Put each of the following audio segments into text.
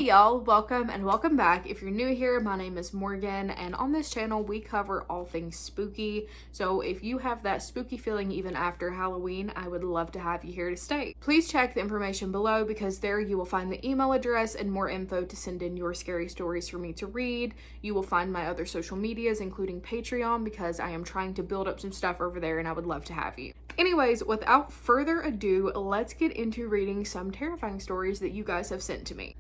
Hey y'all, welcome back. If you're new here, my name is Morgan, and on this channel we cover all things spooky. So if you have that spooky feeling even after Halloween, I would love to have you here to stay. Please check the information below because there you will find the email address and more info to send in your scary stories for me to read. You will find my other social medias, including Patreon, because I am trying to build up some stuff over there and I would love to have you. Anyways, without further ado, let's get into reading some terrifying stories that you guys have sent to me.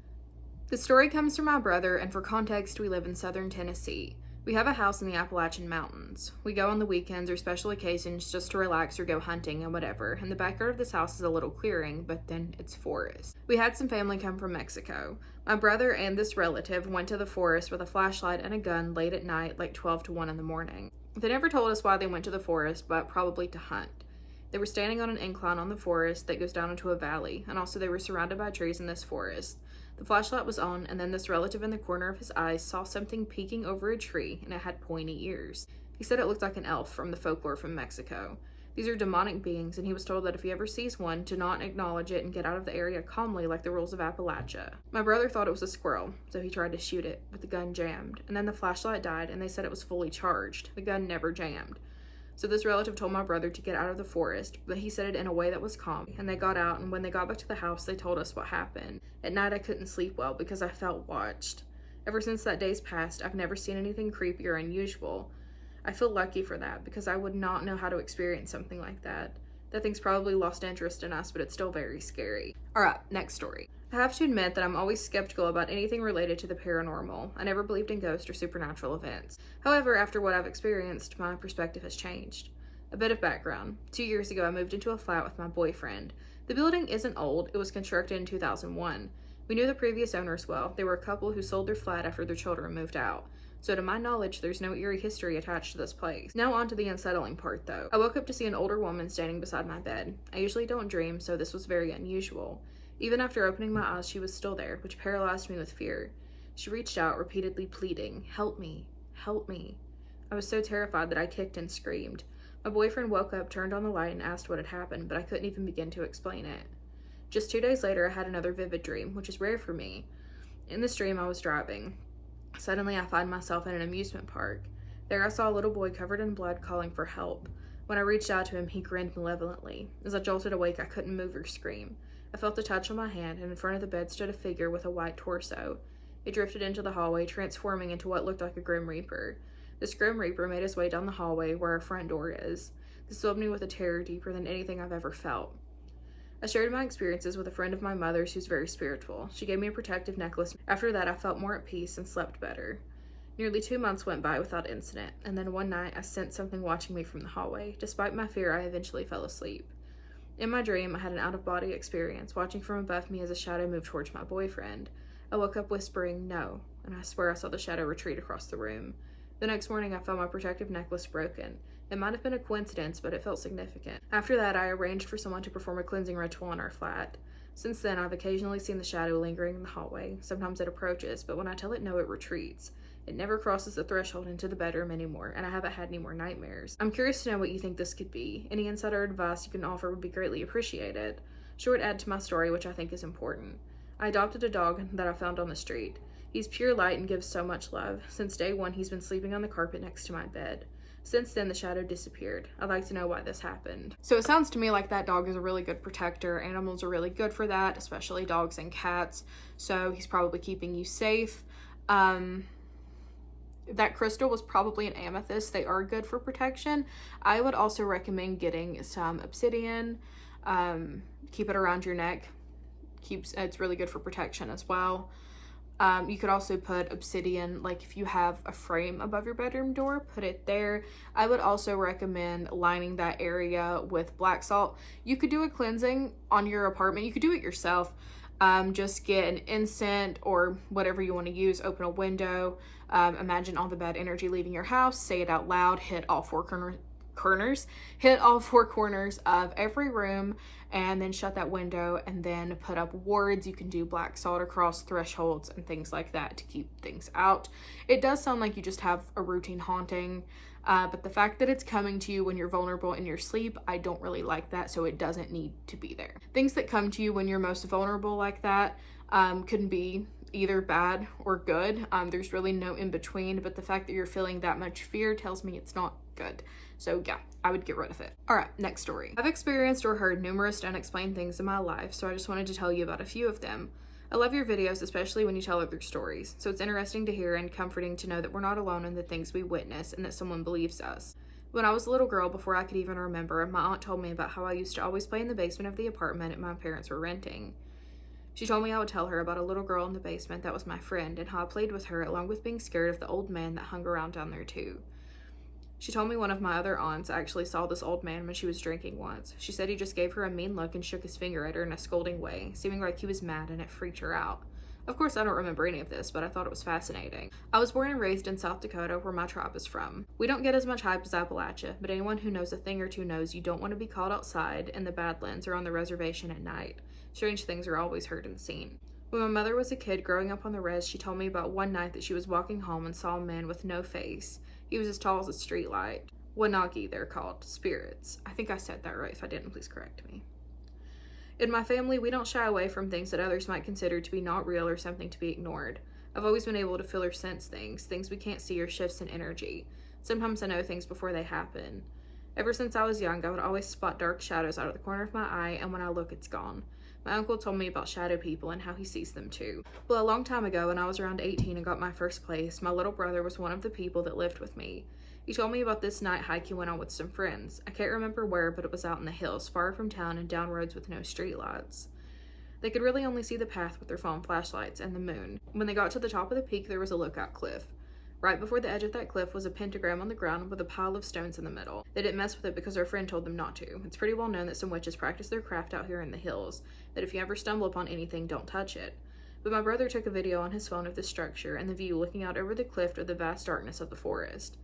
The story comes from my brother, and for context, we live in southern Tennessee. We have a house in the Appalachian Mountains. We go on the weekends or special occasions just to relax or go hunting and whatever, and the backyard of this house is a little clearing, but then it's forest. We had some family come from Mexico. My brother and this relative went to the forest with a flashlight and a gun late at night, like 12 to 1 in the morning. They never told us why they went to the forest, but probably to hunt. They were standing on an incline on the forest that goes down into a valley, and also they were surrounded by trees in this forest. The flashlight was on, and then this relative in the corner of his eyes saw something peeking over a tree, and it had pointy ears. He said it looked like an elf from the folklore from Mexico. These are demonic beings, and he was told that if he ever sees one, to not acknowledge it and get out of the area calmly like the rules of Appalachia. My brother thought it was a squirrel, so he tried to shoot it, but the gun jammed, and then the flashlight died, and they said it was fully charged. The gun never jammed. So this relative told my brother to get out of the forest, but he said it in a way that was calm, and they got out, and when they got back to the house, they told us what happened. At night, I couldn't sleep well because I felt watched. Ever since that day's passed, I've never seen anything creepy or unusual. I feel lucky for that because I would not know how to experience something like that. That thing's probably lost interest in us, but it's still very scary. Alright, next story. I have to admit that I'm always skeptical about anything related to the paranormal. I never believed in ghosts or supernatural events. However, after what I've experienced, my perspective has changed. A bit of background. 2 years ago, I moved into a flat with my boyfriend. The building isn't old. It was constructed in 2001. We knew the previous owners well. They were a couple who sold their flat after their children moved out. So to my knowledge, there's no eerie history attached to this place. Now on to the unsettling part though. I woke up to see an older woman standing beside my bed. I usually don't dream, so this was very unusual. Even after opening my eyes, she was still there, which paralyzed me with fear. She reached out, repeatedly pleading, "Help me, help me." I was so terrified that I kicked and screamed. My boyfriend woke up, turned on the light, and asked what had happened, but I couldn't even begin to explain it. Just 2 days later, I had another vivid dream, which is rare for me. In this dream, I was driving. Suddenly, I find myself in an amusement park. There I saw a little boy covered in blood calling for help. When I reached out to him, he grinned malevolently. As I jolted awake, I couldn't move or scream. I felt a touch on my hand, and in front of the bed stood a figure with a white torso. It drifted into the hallway, transforming into what looked like a Grim Reaper. This Grim Reaper made his way down the hallway where our front door is. This filled me with a terror deeper than anything I've ever felt. I shared my experiences with a friend of my mother's who's very spiritual. She gave me a protective necklace. After that, I felt more at peace and slept better. Nearly 2 months went by without incident, and then one night I sensed something watching me from the hallway. Despite my fear, I eventually fell asleep. In my dream, I had an out-of-body experience, watching from above me as a shadow moved towards my boyfriend. I woke up whispering, "No," and I swear I saw the shadow retreat across the room. The next morning, I found my protective necklace broken. It might have been a coincidence, but it felt significant. After that, I arranged for someone to perform a cleansing ritual in our flat. Since then, I've occasionally seen the shadow lingering in the hallway. Sometimes it approaches, but when I tell it no, it retreats. It never crosses the threshold into the bedroom anymore, and I haven't had any more nightmares. I'm curious to know what you think this could be. Any insight or advice you can offer would be greatly appreciated. Short add to my story, which I think is important. I adopted a dog that I found on the street. He's pure light and gives so much love. Since day one, he's been sleeping on the carpet next to my bed. Since then, the shadow disappeared. I'd like to know why this happened. So it sounds to me like that dog is a really good protector. Animals are really good for that, especially dogs and cats. So he's probably keeping you safe. That crystal was probably an amethyst. They are good for protection. I would also recommend getting some obsidian. Keep it around your neck. It's really good for protection as well. You could also put obsidian, like if you have a frame above your bedroom door, put it there. I would also recommend lining that area with black salt. You could do a cleansing on your apartment. You could do it yourself. Just get an incense or whatever you want to use, open a window, imagine all the bad energy leaving your house, say it out loud, hit all four corners of every room, and then shut that window, and then put up wards. You can do black salt across thresholds and things like that to keep things out. It does sound like you just have a routine haunting, but the fact that it's coming to you when you're vulnerable in your sleep, I don't really like that, so it doesn't need to be there. Things that come to you when you're most vulnerable like that could be either bad or good. There's really no in between, but the fact that you're feeling that much fear tells me it's not good. So yeah, I would get rid of it. All right, next story. I've experienced or heard numerous unexplained things in my life, so I just wanted to tell you about a few of them. I love your videos, especially when you tell other stories, so it's interesting to hear and comforting to know that we're not alone in the things we witness and that someone believes us. When I was a little girl, before I could even remember, my aunt told me about how I used to always play in the basement of the apartment that my parents were renting. She told me I would tell her about a little girl in the basement that was my friend and how I played with her along with being scared of the old man that hung around down there too. She told me one of my other aunts actually saw this old man when she was drinking once. She said he just gave her a mean look and shook his finger at her in a scolding way, seeming like he was mad, and it freaked her out. Of course, I don't remember any of this, but I thought it was fascinating. I was born and raised in South Dakota, where my tribe is from. We don't get as much hype as Appalachia, but anyone who knows a thing or two knows you don't want to be caught outside in the Badlands or on the reservation at night. Strange things are always heard and seen. When my mother was a kid growing up on the res, she told me about one night that she was walking home and saw a man with no face. He was as tall as a streetlight. Wanagi, they're called. Spirits. I think I said that right. If I didn't, please correct me. In my family, we don't shy away from things that others might consider to be not real or something to be ignored. I've always been able to feel or sense things we can't see or shifts in energy. Sometimes I know things before they happen. Ever since I was young, I would always spot dark shadows out of the corner of my eye, and when I look, it's gone. My uncle told me about shadow people and how he sees them too. Well, a long time ago, when I was around 18 and got my first place, my little brother was one of the people that lived with me. He told me about this night hike he went on with some friends. I can't remember where, but it was out in the hills, far from town and down roads with no streetlights. They could really only see the path with their phone flashlights and the moon. When they got to the top of the peak, there was a lookout cliff. Right before the edge of that cliff was a pentagram on the ground with a pile of stones in the middle. They didn't mess with it because their friend told them not to. It's pretty well known that some witches practice their craft out here in the hills, that if you ever stumble upon anything, don't touch it. But my brother took a video on his phone of the structure and the view looking out over the cliff of the vast darkness of the forest.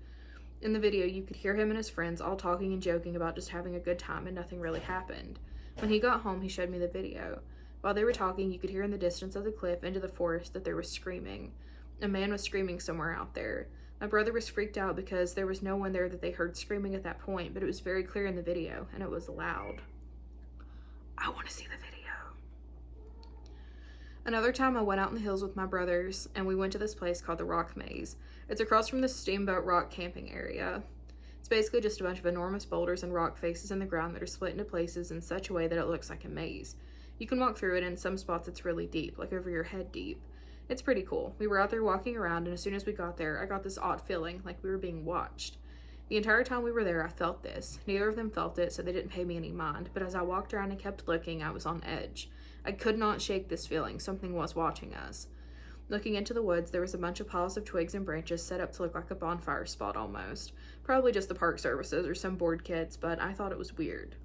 In the video, you could hear him and his friends all talking and joking about just having a good time, and nothing really happened. When he got home, he showed me the video. While they were talking, you could hear in the distance of the cliff into the forest that there was screaming. A man was screaming somewhere out there. My brother was freaked out because there was no one there that they heard screaming at that point, but it was very clear in the video, and it was loud. I want to see the video. Another time I went out in the hills with my brothers, and we went to this place called the Rock Maze. It's across from the Steamboat Rock camping area. It's basically just a bunch of enormous boulders and rock faces in the ground that are split into places in such a way that it looks like a maze. You can walk through it, and in some spots it's really deep, like over your head deep. It's pretty cool. We were out there walking around, and as soon as we got there, I got this odd feeling, like we were being watched. The entire time we were there, I felt this. Neither of them felt it, so they didn't pay me any mind, but as I walked around and kept looking, I was on edge. I could not shake this feeling. Something was watching us. Looking into the woods, there was a bunch of piles of twigs and branches set up to look like a bonfire spot almost. Probably just the park services or some bored kids, but I thought it was weird.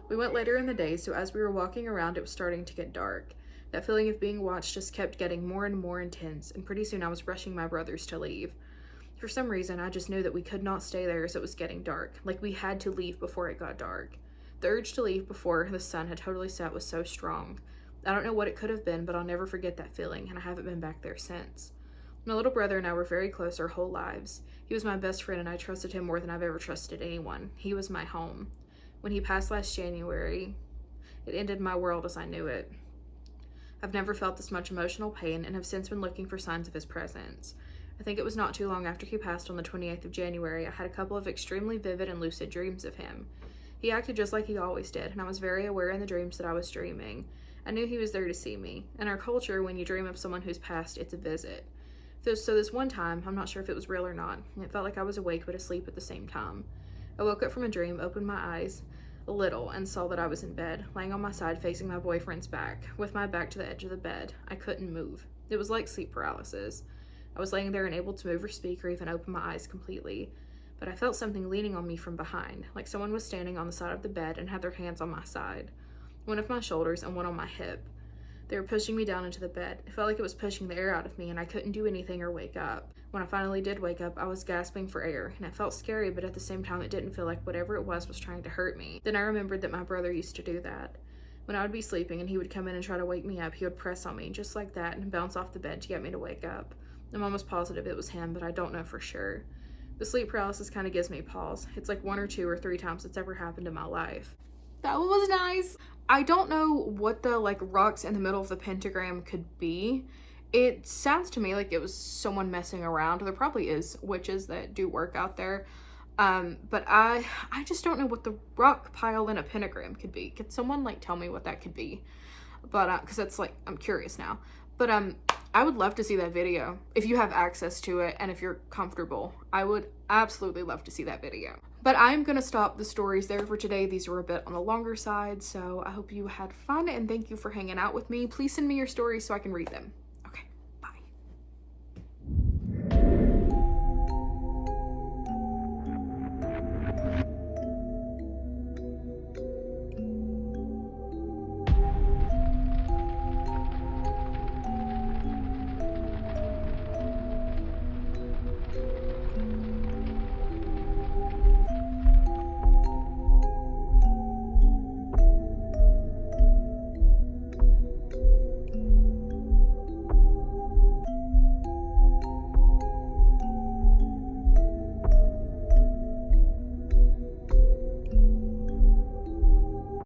We went later in the day, so as we were walking around, it was starting to get dark. That feeling of being watched just kept getting more and more intense, and pretty soon I was rushing my brothers to leave. For some reason, I just knew that we could not stay there as it was getting dark, like we had to leave before it got dark. The urge to leave before the sun had totally set was so strong. I don't know what it could have been, but I'll never forget that feeling, and I haven't been back there since. My little brother and I were very close our whole lives. He was my best friend, and I trusted him more than I've ever trusted anyone. He was my home. When he passed last January, it ended my world as I knew it. I've never felt this much emotional pain and have since been looking for signs of his presence. I think it was not too long after he passed on the 28th of January, I had a couple of extremely vivid and lucid dreams of him. He acted just like he always did, and I was very aware in the dreams that I was dreaming. I knew he was there to see me. In our culture, when you dream of someone who's passed, it's a visit. So this one time, I'm not sure if it was real or not, it felt like I was awake but asleep at the same time. I woke up from a dream, opened my eyes a little, and saw that I was in bed, laying on my side facing my boyfriend's back, with my back to the edge of the bed. I couldn't move. It was like sleep paralysis. I was laying there unable to move or speak or even open my eyes completely, but I felt something leaning on me from behind, like someone was standing on the side of the bed and had their hands on my side, one of my shoulders and one on my hip. They were pushing me down into the bed. It felt like it was pushing the air out of me, and I couldn't do anything or wake up. When I finally did wake up, I was gasping for air, and it felt scary, but at the same time, it didn't feel like whatever it was trying to hurt me. Then I remembered that my brother used to do that. When I would be sleeping and he would come in and try to wake me up, he would press on me just like that and bounce off the bed to get me to wake up. I'm almost positive it was him, but I don't know for sure. The sleep paralysis kind of gives me pause. It's like 1 or 2 or 3 times it's ever happened in my life. That was nice. I don't know what the rocks in the middle of the pentagram could be. It sounds to me like it was someone messing around. There probably is witches that do work out there. But I just don't know what the rock pile in a pentagram could be. Could someone like tell me what that could be? But because that's like, I'm curious now. But I would love to see that video if you have access to it and if you're comfortable. I would absolutely love to see that video. But I'm gonna stop the stories there for today. These were a bit on the longer side, so I hope you had fun and thank you for hanging out with me. Please send me your stories so I can read them.